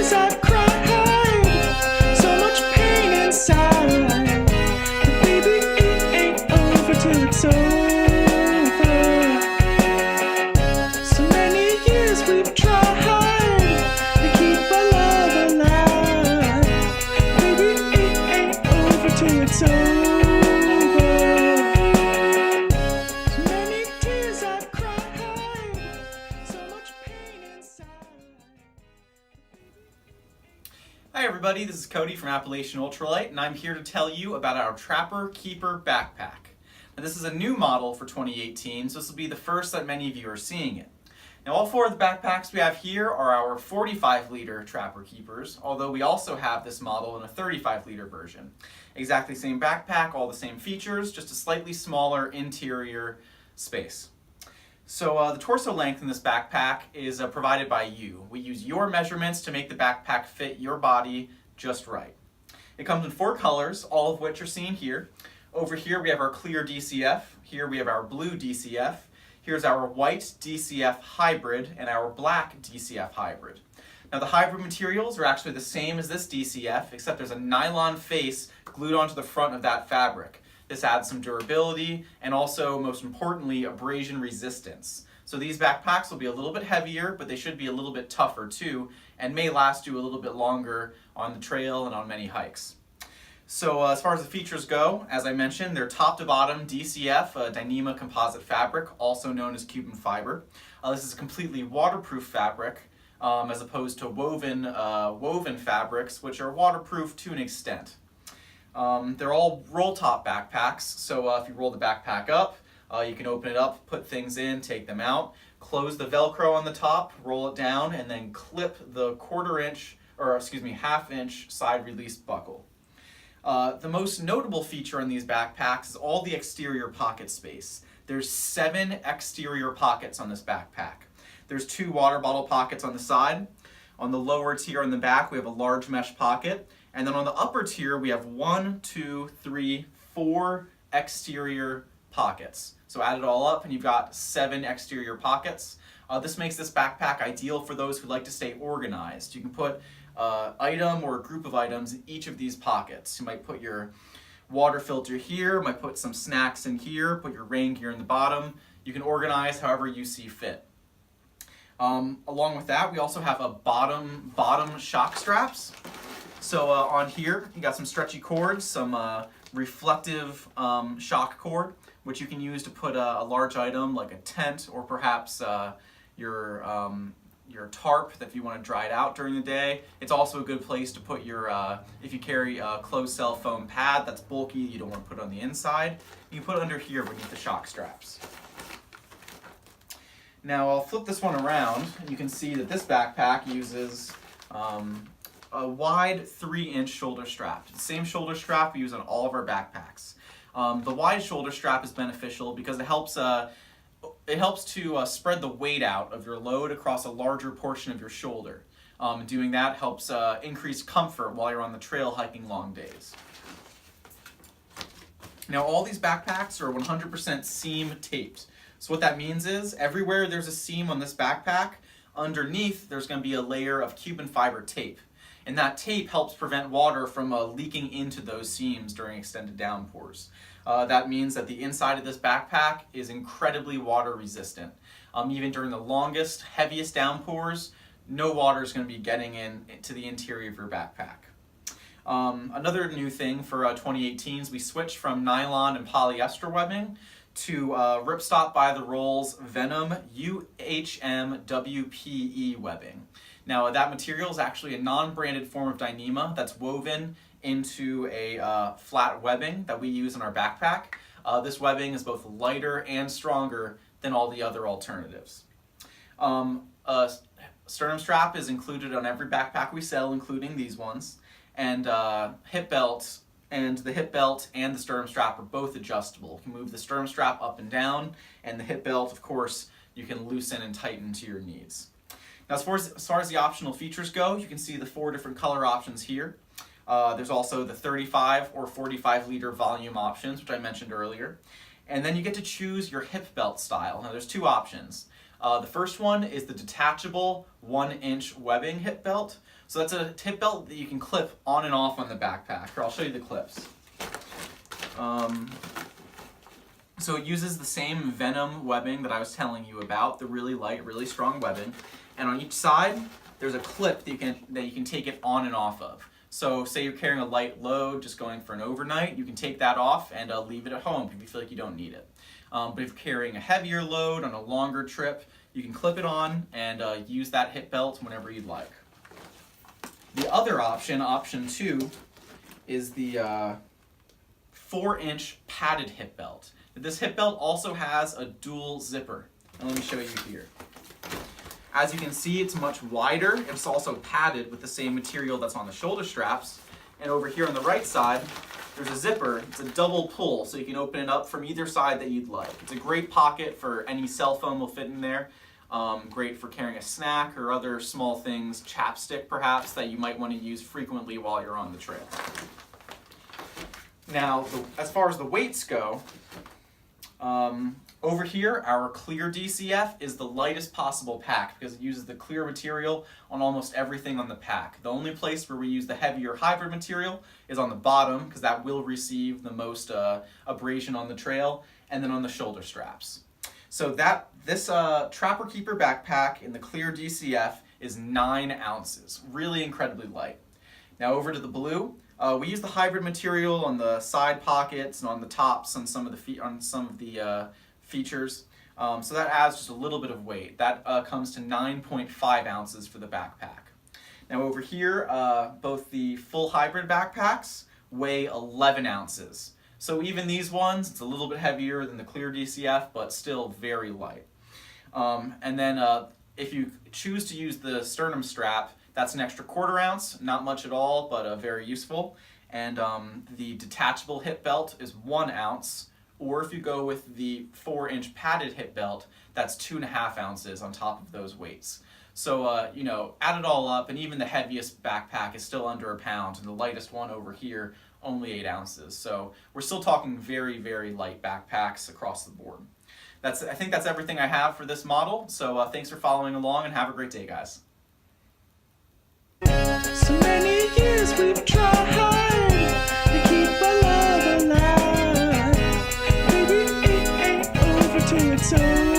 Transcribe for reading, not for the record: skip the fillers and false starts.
tears I've cried, so much pain inside. But baby, it ain't over till it's over. So many years we've tried to keep our love alive. Baby, it ain't over till it's over. So many tears I've cried, so much pain inside. Hi everybody, this is Cody from Appalachian Ultralight, and I'm here to tell you about our Trapper Keeper backpack. Now, this is a new model for 2018, so this will be the first that many of you are seeing it. Now, all four of the backpacks we have here are our 45-liter Trapper Keepers, although we also have this model in a 35-liter version. Exactly same backpack, all the same features, just a slightly smaller interior space. So the torso length in this backpack is provided by you. We use your measurements to make the backpack fit your body just right. It comes in 4 colors, all of which are seen here. Over here we have our clear DCF, here we have our blue DCF, here's our white DCF hybrid, and our black DCF hybrid. Now the hybrid materials are actually the same as this DCF, except there's a nylon face glued onto the front of that fabric. This adds some durability and also, most importantly, abrasion resistance. So these backpacks will be a little bit heavier, but they should be a little bit tougher too, and may last you a little bit longer on the trail and on many hikes. So as far as the features go, as I mentioned, they're top to bottom DCF, Dyneema composite fabric, also known as Cuben fiber. This is a completely waterproof fabric, as opposed to woven fabrics, which are waterproof to an extent. They're all roll-top backpacks, so if you roll the backpack up, you can open it up, put things in, take them out, close the Velcro on the top, roll it down, and then clip the half-inch side release buckle. The most notable feature on these backpacks is all the exterior pocket space. There's 7 exterior pockets on this backpack. There's 2 water bottle pockets on the side. On the lower tier on the back, we have a large mesh pocket. And then on the upper tier, we have 1, 2, 3, 4 exterior pockets. So add it all up and you've got 7 exterior pockets. This makes this backpack ideal for those who like to stay organized. You can put an item or a group of items in each of these pockets. You might put your water filter here, might put some snacks in here, put your rain gear in the bottom. You can organize however you see fit. Along with that, we also have a bottom shock straps. So on here, you got some stretchy cords, some reflective shock cord, which you can use to put a large item like a tent or perhaps your tarp if you want to dry it out during the day. It's also a good place to put your, if you carry a closed cell foam pad that's bulky, you don't want to put it on the inside, you can put it under here beneath the shock straps. Now I'll flip this one around and you can see that this backpack uses a wide 3-inch shoulder strap. It's the same shoulder strap we use on all of our backpacks. The wide shoulder strap is beneficial because it helps to spread the weight out of your load across a larger portion of your shoulder. Doing that helps increase comfort while you're on the trail hiking long days. Now all these backpacks are 100% seam taped. So what that means is everywhere there's a seam on this backpack, underneath there's going to be a layer of Cuben fiber tape. And that tape helps prevent water from leaking into those seams during extended downpours. That means that the inside of this backpack is incredibly water resistant. Even during the longest, heaviest downpours, no water is going to be getting into the interior of your backpack. Another new thing for 2018 is we switched from nylon and polyester webbing to Ripstop by the Rolls Venom UHM WPE webbing. Now that material is actually a non-branded form of Dyneema that's woven into a flat webbing that we use in our backpack. This webbing is both lighter and stronger than all the other alternatives. Sternum Strap is included on every backpack we sell, including these ones, and hip belt. And the hip belt and the sternum strap are both adjustable. You can move the sternum strap up and down, and the hip belt, of course, you can loosen and tighten to your needs. Now, as far as the optional features go, you can see the 4 different color options here. There's also the 35 or 45 liter volume options, which I mentioned earlier. And then you get to choose your hip belt style. Now, there's 2 options. The first one is the detachable 1-inch webbing hip belt. So that's a hip belt that you can clip on and off on the backpack. Here, I'll show you the clips. So it uses the same Venom webbing that I was telling you about, the really light, really strong webbing. And on each side, there's a clip that you can take it on and off of. So say you're carrying a light load, just going for an overnight, you can take that off and leave it at home if you feel like you don't need it. But if you're carrying a heavier load on a longer trip, you can clip it on and use that hip belt whenever you'd like. The other option, option 2, is the 4-inch padded hip belt. This hip belt also has a dual zipper. And let me show you here. As you can see, it's much wider. It's also padded with the same material that's on the shoulder straps. And over here on the right side, there's a zipper. It's a double pull, so you can open it up from either side that you'd like. It's a great pocket for any cell phone will fit in there. Great for carrying a snack or other small things, chapstick perhaps, that you might want to use frequently while you're on the trail. Now, as far as the weights go, over here, our clear DCF is the lightest possible pack because it uses the clear material on almost everything on the pack. The only place where we use the heavier hybrid material is on the bottom because that will receive the most abrasion on the trail, and then on the shoulder straps. So this Trapper Keeper backpack in the clear DCF is 9 ounces, really incredibly light. Now over to the blue. We use the hybrid material on the side pockets and on the tops on some of the features. So that adds just a little bit of weight. That comes to 9.5 ounces for the backpack. Now over here, both the full hybrid backpacks weigh 11 ounces. So even these ones, it's a little bit heavier than the clear DCF, but still very light. And then if you choose to use the Sternum Strap, that's an extra 1/4 ounce, not much at all, but very useful. And the detachable hip belt is 1 ounce, or if you go with the 4-inch padded hip belt, that's 2.5 ounces on top of those weights. So, add it all up, and even the heaviest backpack is still under a pound, and the lightest one over here, only 8 ounces. So we're still talking very, very light backpacks across the board. I think that's everything I have for this model. So thanks for following along, and have a great day, guys. So many years we've tried to keep our love alive. Baby, it ain't over till it's over.